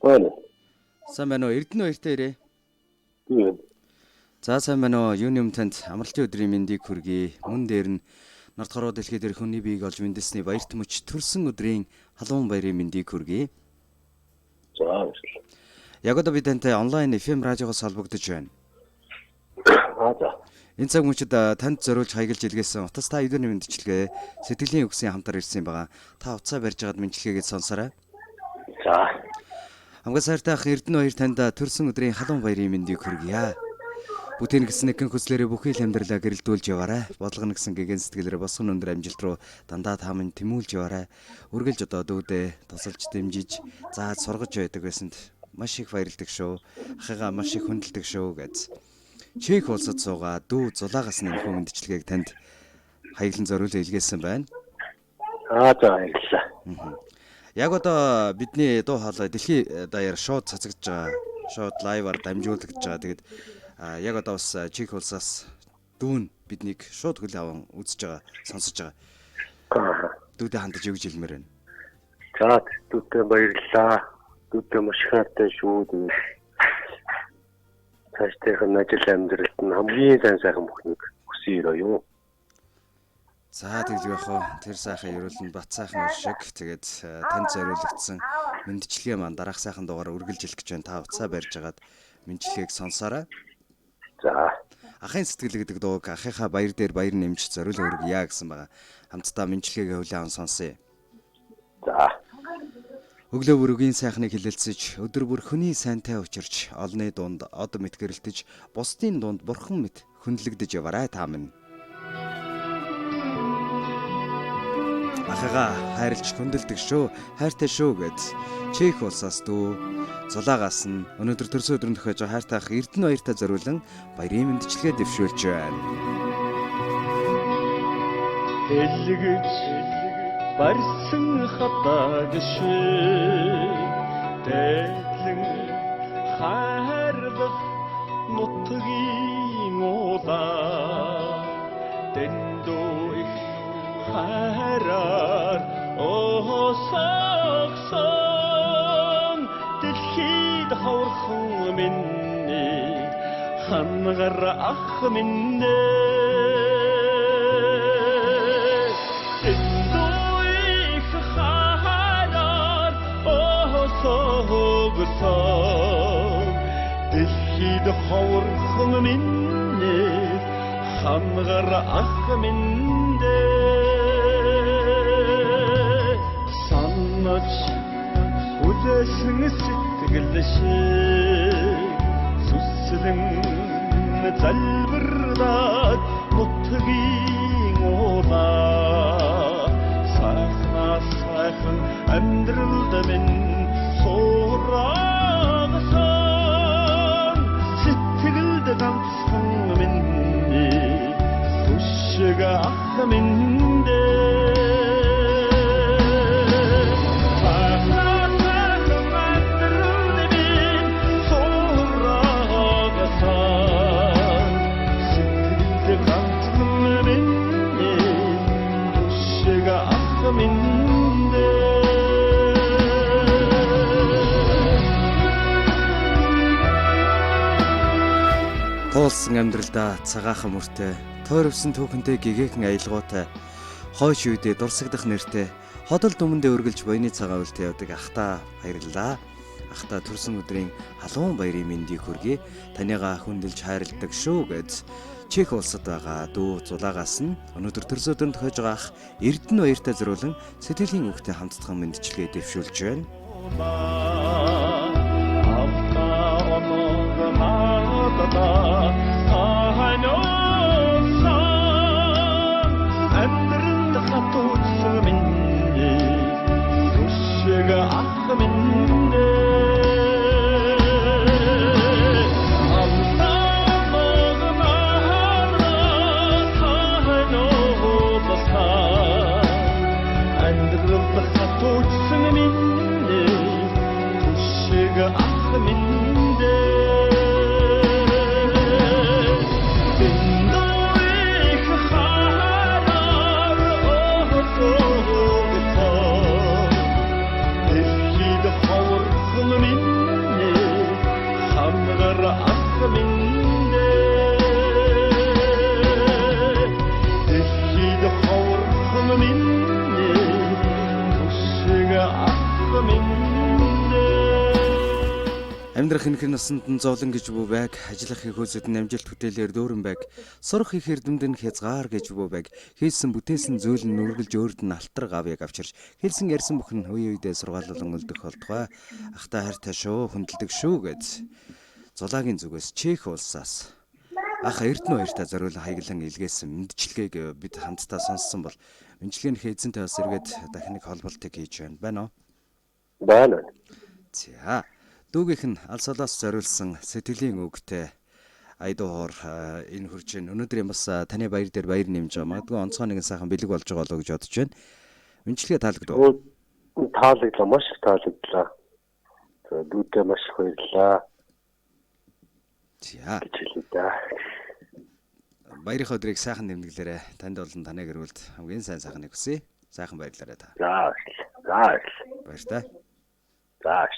Байна. Сайн байна уу? Эрдэнэ баяртай ирээ. Тийм. За сайн байна уу? Юуны өмнө танд амралтын өдрийн мэндийг хүргэе. Мөн дээр нь нарт хороо дэлхийд ирэх хүний биеийг олж мэндэлсний баярт мөч төрсөн өдрийн халуун баярын мэндийг хүргэе. За баярлалаа. Яг одоо бид тантай онлайн FM радиогоос холбогдож байна. За. Энэ цаг мөчид танд зориулж хаягалж илгээсэн утас та өдрийн мэндчилгээ сэтгэлийн үгсийн хамтар ирсэн байгаа. Та утсаа барьж байгаад мэндчилгээгээ сонсоорой. За. Хамгаа сайртай ах Эрдэнэ баяр танд төрсөн өдрийн халуун баярын мэндийг хүргье. Бүтээн гэсэн нэгэн хүслээрээ бүхий л амьдралаа гэрэлтүүлж яваарай. Бодлого гэсэн гэгэн сэтгэлээрээ босгон өндөр амжилт руу дандаа тааман тэмүүлж яваарай. Үргэлж одоо дүүдээ тусалж дэмжиж зааж сургаж байдаг байсанд маш их баярлдаг шүү. Ахыгаа маш их хүндэлдэг шүү гэж. Чех улсад суугаа дүү зулаагаас нэмэх мэндчилгээг танд хаяглан зориулж илгээсэн байна. За баярлалаа. Яг одоо бидний дуу хоолой дэлхий даяар шууд цацагдж байгаа. Шууд лайваар дамжуулагдж байгаа. Тэгээд яг одоо бас Чех улсаас дүүн биднийг шууд хөл аван үзэж байгаа, сонсож байгаа. Дүүдээ хандаж өгж хэлмээр байна. За дүүтэй баярлалаа. Дүүтэй маш хайртай шүү. Тэгээд цаашдын ажил амьдралд нь хамгийн сайн бүхнийг хүсье юу. За тэгэл яах вэ? Тэр сайхан ерөөлн бат сайхан шиг тэгээд танд зориулагдсан мэндчилгээ маань дараах сайхан дугаараар үргэлж хэлэх гэж байна. Та уцаа барьж агаад мэндчилгээг сонсоорой. За. Ахын сэтгэл гэдэг дууг ахыхаа баяр дээр баяр нэмж зориулаа өргөе гэсэн байгаа. Хамтдаа мэндчилгээгээ хүлээн сонсъё. За. Өглөө бүр үгийн сайхныг хилэлцэж, өдөр бүр хүний сайнтай учирч, олны дунд од мэт гэрэлтэж, бусдын дунд бурхан мэт хүндлэгдэж яваарай та минь. Ахыгаа хайрлж хүндэлдэг шүү, хайртай шүү гэж Чех улсаас дүү зулаагаас нь өнөөдөр төрсөн өдрөнд тохиож хайртай ах Эрдэнэ баяртай зориулан баярын мэндчилгээ дэвшүүлж байна. Элгэж барьсан хатаг шиг дэглэн хайрлах нутгийн улаа дэндүү их хайраар осогсон дэлхийд хаврхан миний хангар ах минь дэлхийд хаврхан миний хангар ах минь санаж хүлээсэн сэтгэл шиг сүслэн залбирлаад нутгийн улаа сайхан амьдралд минь сурагсан сэтгэлд ганцхан миний түшиг ах минь Туулсан амьдралдаа цагаахан мөртэй, тойрвсон түүхэнтэй гэгэхэн аялгаутай, хойш үедээ дурсагдах нэртэй, ходол дүмэндээ өргөлж буйны цагаан үлдээ явдаг ахтаа баярлалаа. Ахтаа төрсөн өдрийн халуун баярын мэндийг хүргэе. Таныгаа хүндэлж хайрладаг шүү гэж Чех улсад байгаа дүү зулаагаас нь өнөөдөр төрсөн өдрөнд тохиож байгаа ах Эрдэнэ баяртай зориулан сэтгэлийн үгтэй хамтдах мэндчилгээ дэвшүүлж байна. Амьдрах энхэн насанд нь зовлон гэж бүү байг, ажиллах их хөөсөд нь амжилт бүтээлээр дүүрэн байг, сурах их эрдэмд нь хязгаар гэж бүү байг, хийсэн бүтээсэн зүйл нь нүргэлж өөрд нь алтар гавьяг авчирч, хэлсэн ярьсан бүхэн үе үедээ сургааллан өлдөх болтугай. Ахта хайртай шүү, хүндэлдэг шүү гэж. Зулаагийн зүгээс Чех улсаас ах Эрдэнэ хоёртаа зориулан хаяглан илгээсэн мэдчилгээг бид хамтдаа сонссон бол мэдчилгээнийхээ эзэнтэй бас эргээд дахин нэг холболтыг хийж байна уу? Байна. За. Дүүгийнх нь алсалаас зориулсан сэтгэлийн үгтэй айдуур энэ хурж байна. Өнөөдөр бас таны баяр дээр баяр нэмж байгаа. Магадгүй онцгой нэгэн сайхан бэлэг болж байгаа болоо гэж бодож байна. Үнчлэгээ таалагдав. Таалагдлаа, маш их таалагдлаа. Дүүтэй маш их баярлалаа. За. Чилээ. Баярын өдрийг сайхан нэмгэлээрээ танд болон таны гэр бүлд хамгийн сайн сайхныг хүсье. Сайхан баярлалаа та. За. Баяр та. За.